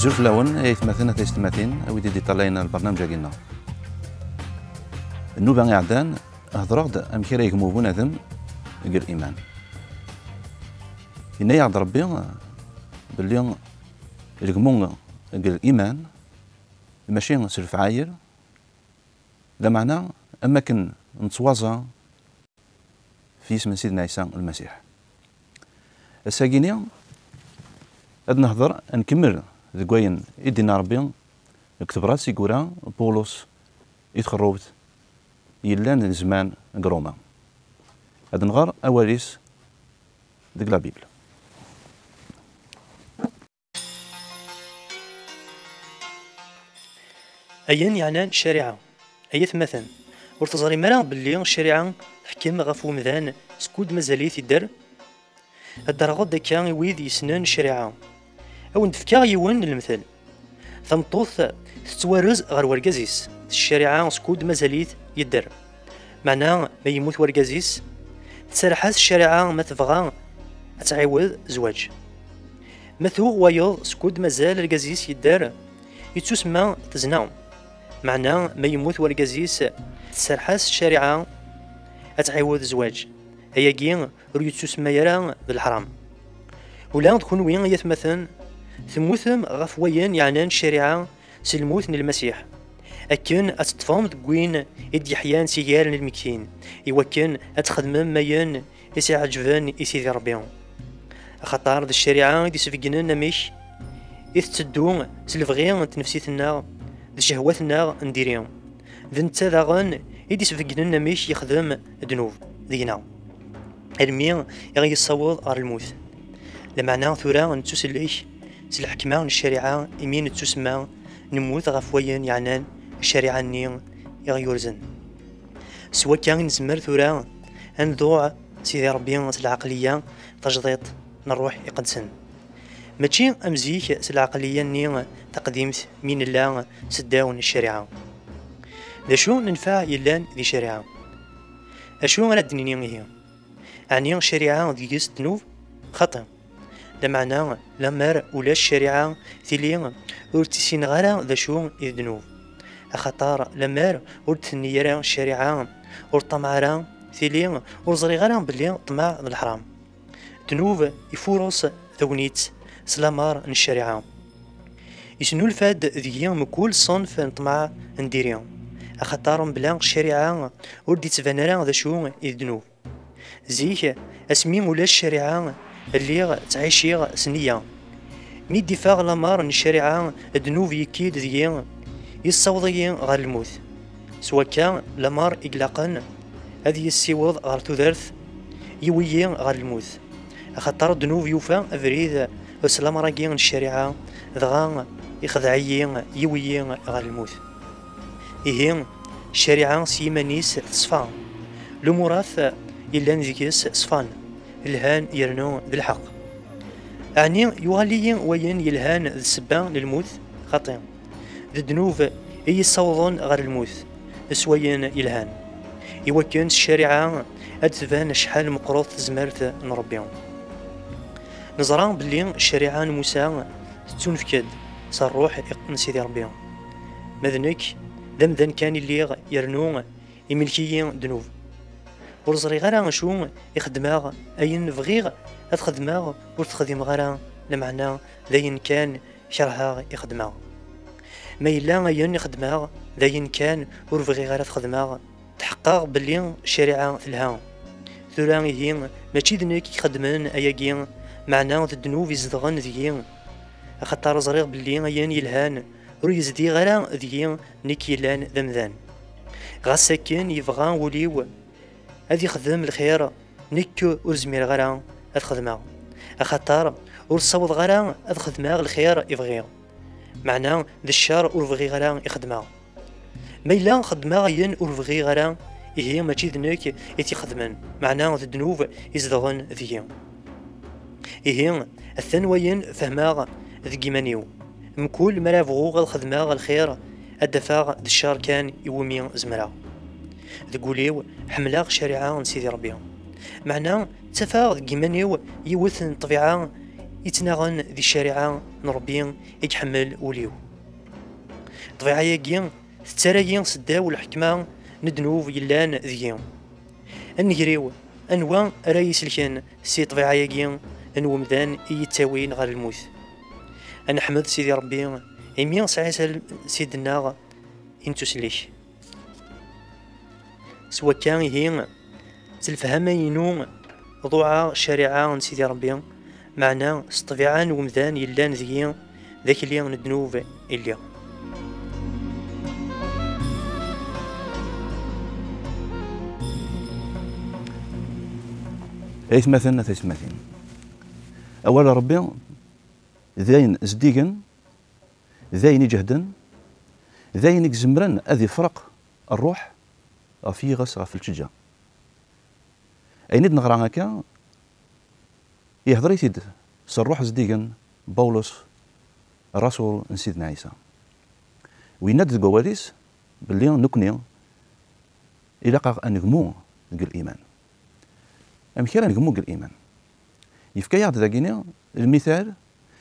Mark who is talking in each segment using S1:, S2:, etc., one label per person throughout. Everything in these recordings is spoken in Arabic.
S1: زوج لاون يتمثلنا تيستماثين ويدي دي طلعنا البرنامج ديالنا. النوبة يعدان هضرغد أمكيرا يقمو بنادم قال الإيمان. إنا يعد ربي باللي يقمو قال الإيمان ماشي سلف عاير لا معنى أما كن نتواصى في اسم سيدنا عيسى المسيح. الساقيني هاد نهضر نكمل ذكوين يدينا ربي كتب راسي كورا بولس يتخروت يلان الزمان قروما. هاد نغار أواليس ديك لا بيبل.
S2: أين يعني الشريعة أيث مثلا ورتزري مرا باللي الشريعة تحكم غفو مذان سكود مزاليت يدر الدرغض دكا ويد يسنن الشريعة أو ندفكا يوان المثل ثمطوث تتوارز غير ورقازيس الشريعة سكود مزاليت يدر معناه ما يموت ورقازيس تسرحاس الشريعة ما تبغى تعيوض زواج مثوغ ويض سكود مازال القازيس يدار يتسمى تزنا معناه ما يموت ورقازيس تسرحاس الشريعة تعيوض زواج هياكي ريتسمى يرى بالحرام ولا تكون وين يتمثل ثموثم غف وين يعني الشريعة سلموث للمسيح أكن أتطفام تقوين إدي حيان سيجار للمكتين إوكن أتخدم ماين إسي عجبان إسي ذي ربيهم خطار ذي الشريعة دي سفقنا مش إذ تدو سلفغيان تنفسيتنا ذي شهواتنا نديريهم ذي نتا ذاغن إدي سفقنا مش يخدم ذنوب ذينا المين يغي يصوض غير الموت لمعنى ثورا نتسليش سلحكمة الشريعة إمين تسمى نموت غفوين يعنان الشريعة النين يغيورزن سوا كان نزمر ثورا نضوع سيدي ربي العقلية تجديد نروح يقدسن ماشي أمزيك العقلية النين تقديمت من الله سداون الشريعة ذا شو ننفع يلان ذي شريعة أشو أنا الدنيا هي يعني الشريعة ديجيس ذنوب خطأ لمعنى لمر ولا الشريعة ثلين ورتسين غير ذا شو الذنوب أخطار لمر ورتنيرا الشريعة ورطمعرا ثلين ورزري غير باللي طمع الحرام ذنوب يفورس ذونيت سلامار الشريعة يسنو الفاد ذي مكول صنف نطمع نديريهم أخطارهم بلا الشريعة وردي تفنرا ذا شو الذنوب زيك اسمي ولا الشريعة اللي تعيشي سنية مي دفاع لامار الشريعة الذنوب يكيد ذي يصوضي غير الموت سواء كان لامار إقلاقا هذه السيوض غير تذرث يوي غير الموت أخطر الذنوب يوفى أفريد وسلام راقي الشريعة ذغا يخدعي يوي غير الموت إيه الشريعة سيمانيس تصفى لمراث إلا نذكيس صفان الهان يرنو بالحق أعني يغالي وين يلهان ذي السبان للموت خطير ذي الذنوب إي يصوضون غير الموت سوين يلهان يوكن الشريعة أدفان شحال مقروض زمرت نربيهم نزران باللي الشريعة موسى تنفكد صروح نسيدي ربيهم مذنك ذن كان اللي يرنو يملكي ذنوب ورزري غير شو يخدمها أين نبغي أتخدمها ورتخدم غير لمعنى ذاين كان شرها يخدمها ما إلا أين يخدمها ذاين كان وربغي غير تخدمها تحقق باللي الشريعة تلها ثورا هي ماشي ذنك يخدمن أياكي معنى الذنوب يزدغن ذي أخطر زريغ باللي أين يلهان ويزدي غير ذي نكيلان ذمذان غاساكن يبغى وليو هذي خدم الخير نيك ورزمير غير أتخدمها أخطار ورصوض غير أتخدمها الخير يبغيه معناه ذي الشر وربغي غير يخدمها ما إلا خدمها ين وربغي غير هي ماشي ذنك يتخدمن معناه الذنوب يزدغن ذيهم إيه الثانوين فهمها ذي كيمانيو مكل مرا بغو الخدمة الخير الدفاع ذي الشر كان يومي زمرا ذقوليو حملاغ شريعة سيدي ربي معناه تفاغ كيمانيو يوث الطبيعة يتناغن ذي الشريعة نربي يتحمل وليو طبيعة ياكي تتراكي سداو الحكمة ندنوف يلان ذيهم النجريو أنوا رايس الكن سي طبيعة ياكي أنومدان يتاوين غير الموت أنا حمد سيدي ربي إمي سعيس سيدنا انتو سليك سوا كان هي تلفهم ينو ضوعا الشريعة سيدي ربي معنا سطبيعان ومدان يلان ذي ذاك اللي ندنوف إليا
S1: مثلا تيتمثل أول ربي ذاين زديقن ذاين يجهدن ذاين يكزمرن أذي فرق الروح في غس في الشجا أين نغرا هكا يهضر يتيد الروح زديقن بولس الرسول سيدنا عيسى ويناد القواريس باللي نكني إلا قا نجمو الإيمان أم كيرا نجمو الإيمان يفكا يعد ذاكيني المثال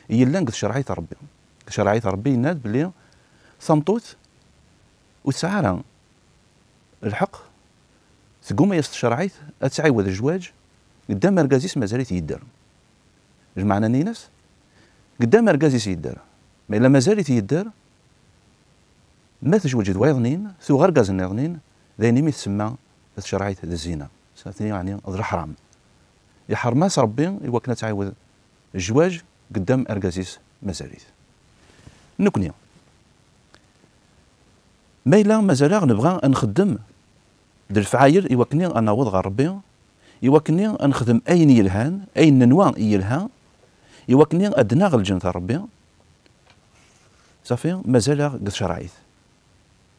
S1: يلان قد شرعية ربي شرعية ربي يناد باللي ثمطوت وتسعى الحق تقوم يست شرعيت أتعيود الزواج قدام مركزيس مازالت يدار المعنى نيناس قدام مركزيس يدار ما إلا مازالت يدار ما تزوج وايضنين ثو غرقاز النيضنين ذي نمي تسمى شرعيت الزينة ساتني يعني أضر حرام يحرماس ربي يوكنا تعيود الزواج قدام أركازيس مازالت نكني ما إلا مازال نبغى نخدم د الفعايل يوكني أنا وضع ربي يوكني نخدم أين يلهان أين ننوى يلها يوكني أدناغ الجنة ربي صافي مازال قد شرعيت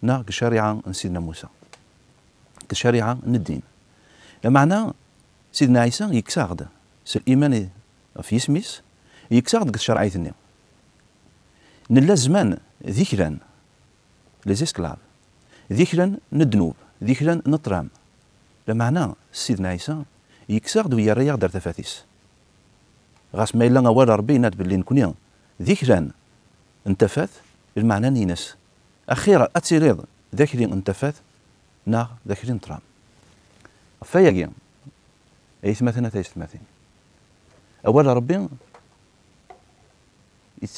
S1: نا كشريعة سيدنا موسى كشريعة الدين المعنى سيدنا عيسى يكساغد الإيمان في اسميس يكساغد قد شرعيتني نلا زمان ذكرا لزيسكلاف ذكرا ندنوب ذكرا نطرام المعنى سيدنا عيسى يكساغد ويا الرياض دار تفاتيس غاس ما إلا أول ربي ناد باللي نكونيا ذكرا انتفات المعنى نينس أخيرا أتسيريض ذكري انتفات نا ذكري نطرام فياقي أيثمثنا تيثمثين أول ربي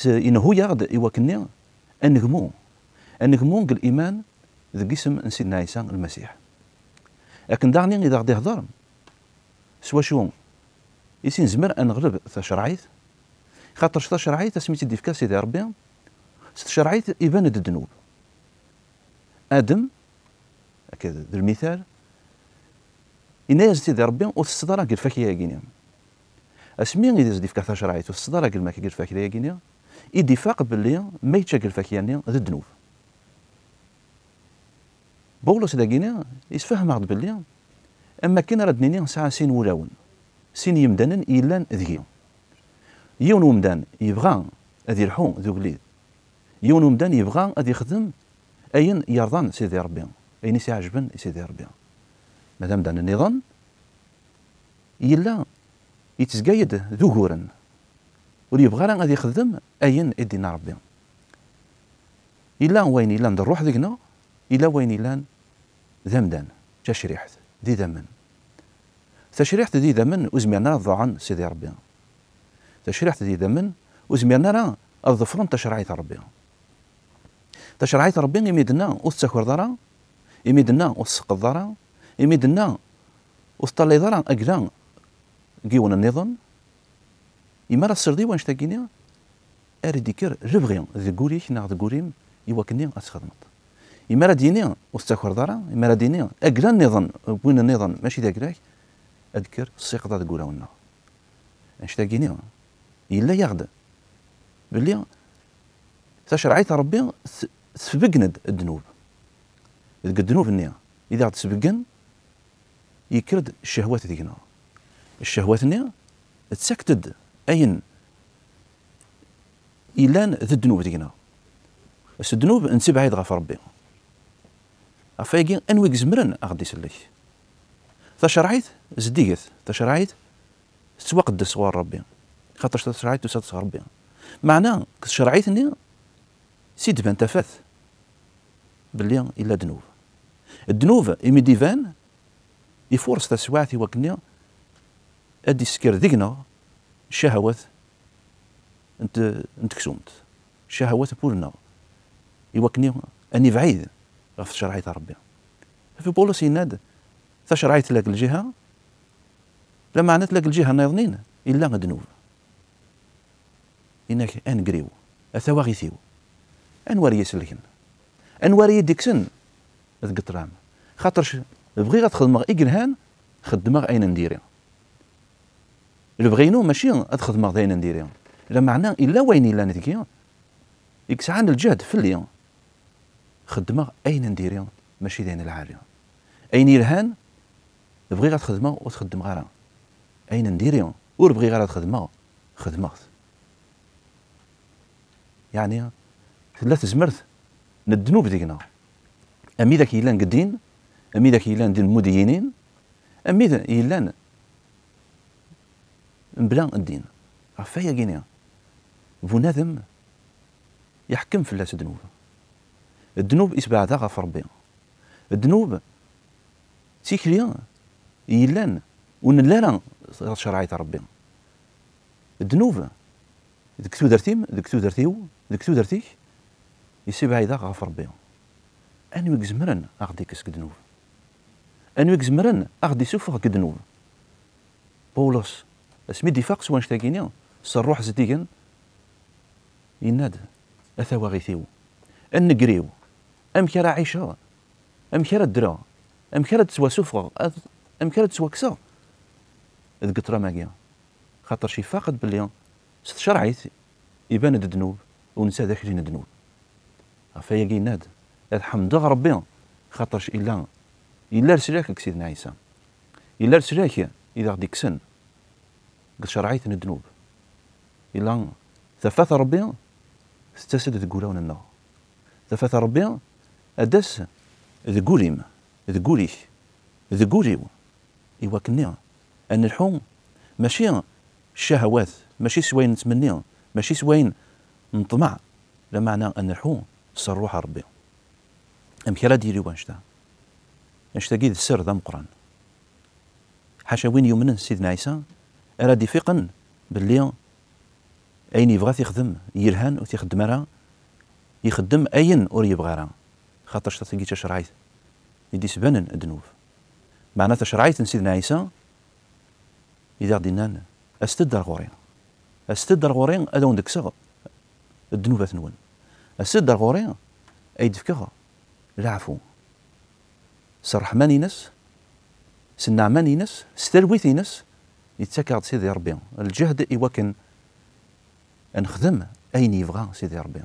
S1: إنه يغد يوكني النجمو الإيمان ذي قسم سيدنا عيسى المسيح لكن دعني إذا غادي يهضر سوا شو يسين زمر أن نغلب تشرعيت خاطر تشرعيت سميتي ديفكا سيدي ربي تشرعيت يبان الذنوب آدم هكذا المثال إنا سيدي ربي وتصدر كيف فاكيا كينيا اسمي إذا زدي فكا تشرعيت وتصدر كيف فاكيا كينيا يدي فاق باللي ما يتشكل فاكياني ذي الذنوب بولس داكينا يسفهم عقد باللي اما كان ردنيني ساعه سين ولاون سين يمدانن يلان ذكي يون ومدان يبغى اذي يرحو ذو قليد يون ومدان يبغى اذي يخدم اين يرضان سيدي ربي اين يعجبن سيدي ربي مادام دان النظام يلا يتزقايد ذكورا ويبغى غادي يخدم اين ادينا ربي الا وين الا نروح ذيكنا الا وين الا ذمدان تشريحت ذي ذمن تشريحت ذي ذمن وزمينا ضاعن سيدي ربي تشريحت ذي ذمن وزمينا الظفرن تشرعيت ربي تشرعيت ربي يميدنا وتسكر ضرا يميدنا وتسقط ضرا يميدنا وتطلي ضرا اقلا قيون النظام يمارا السردي واش تاكينيا اريد يكر ربغي ذي قوليك نا ذي قوليم يوكني اسخدمت يمارا دينيا وستاكر دارا يمارا دينيا اقلا النظام وين النظام ماشي ذاك اذكر السيق ذا تقولها ونا اش تاكينيا الا يغدا باللي تشرعيت ربي تسبقند الذنوب الذنوب النية اذا تسبقن يكرد الشهوات ذيكنا الشهوات النية تسكتد اين إلان ذي الذنوب ديكنا بس الذنوب نسيب عيد غف ربي أفايقين أنوي زمرن أغدي يسلك تشرعيت زديقت تشرعيت تسوقد صوار ربي خاطر تشرعيت وسات ربي معناه شرعيتني سيد بان تفاث باللي الا ذنوب الذنوب ايمي ديفان يفورس تسواعتي وكني ادي سكر ذقنا الشهوات انت كسومت الشهوات بولنا يوكني اني بعيد غف شرعية ربي في بولس يناد تشرعيت لك الجهة لما عنات لك الجهة ناظنين إلا ذنوب إنك أنقريو أثواغيثيو أنواري يسلكن أنواري ديكسن القطرام خاطرش بغي غتخدم إيكنهان خدمة أين نديري اللي بغينو ماشي أتخدم أين نديري لا معناه إلا وين إلا نتكي يكسعان الجهد في اليوم خدمة أين نديري ماشي دين العالية أين يرهان بغي غتخدمه وتخدم غيرها أين نديري وربغي غير تخدمه خدمت يعني ثلاث زمرت الذنوب ديقنا أمي ذاك يلان قدين أمي ذاك يلان دين المدينين أمي ذاك يلان بلا الدين عفايا كينيا بنادم يحكم في الناس الذنوب الذنوب إسباعها غف ربي الذنوب تيكليا يلان ونلانا شرعية ربي الذنوب ذيك تودرتيم ذيك تودرتيو ذيك تودرتيك يسيبها إذا غف ربي أنا يكزمرن أغدي كسك ذنوب أنا يكزمرن أغدي سوفغ كذنوب بولس اسمي ديفاق سوان شتاكينيا صروح زديقن يناد أثواغيثيو النقريو أم كرا عيشة أم كرا الدرا أم كرا تسوى سوفغ أم كرا تسوى كسا إذ قطرة ماقيا خاطر شي فاقد باللي شرعيت يبان الذنوب ونسى داخلين الذنوب فيا كيناد الحمد ربي خاطرش إلا رسلاك سيدنا عيسى إلا رسلاك إذا غدي كسن قد شرعيت الذنوب إلا ثفات ربي استسد ذكولاون النار ثفات ربي أدس ذكوليم ذكوليك ذكوليو إيواكني أن الحوم ماشي الشهوات ماشي سوين نتمنيها ماشي سوين نطمع لا معنى أن الحوم صروح ربي أم كلا ديري وانشتا انشتا كيد السر ذا مقران حاشا وين يومن سيدنا عيسى أراد يفيقن باللي أين يبغى يخدم يرهن وتيخدم راه يخدم أين أور يبغى راه خاطرش تلقي تشرعيت يدي سبانن الذنوب معناتها تشرعيت سيدنا عيسى إذا غدينا أستدر غورين أستدر غورين هذا وندك صغر الذنوب ثنون أستدر غورين أي دفكها العفو سرحمان ينس سنعمان ينس ستلويث ينس يتسكر سيدي ربي الجهد يوكن نخدم أين يبغى سيدي ربي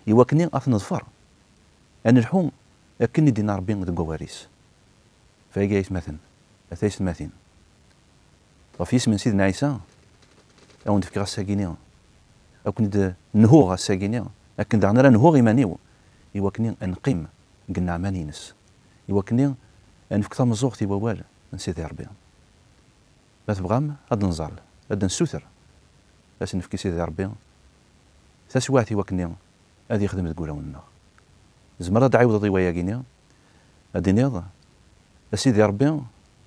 S1: يوكني أثنظفر أن الحوم أكني دينا ربي ذو قواريس فيجي مثلا أثيس مثلا وفي اسم سيدنا عيسى أو نفكر الساقينيا أو كنت نهوغ الساقينيا لكن دعنا راه نهوغ يمانيو يوكني أنقيم قلنا عمانينس يوكني أنفكر مزوغتي ووال من سيدي ربي ما تبغام هاد نزال هاد نسوثر باش نفكي سيدي ربي تسواتي وكني هادي يخدم تقولها ونا زمرة دعيو ضي ويا كينيا هادي نيض سيدي ربي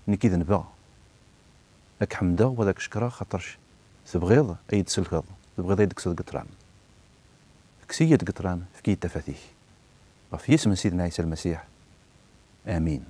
S1: نكيد نبا هاك حمدا وهذاك شكرا خاطرش تبغيض أي تسلكض تبغيض أي دكسد قطران كسية قطران في كي تفاثيه وفي اسم سيدنا عيسى المسيح آمين.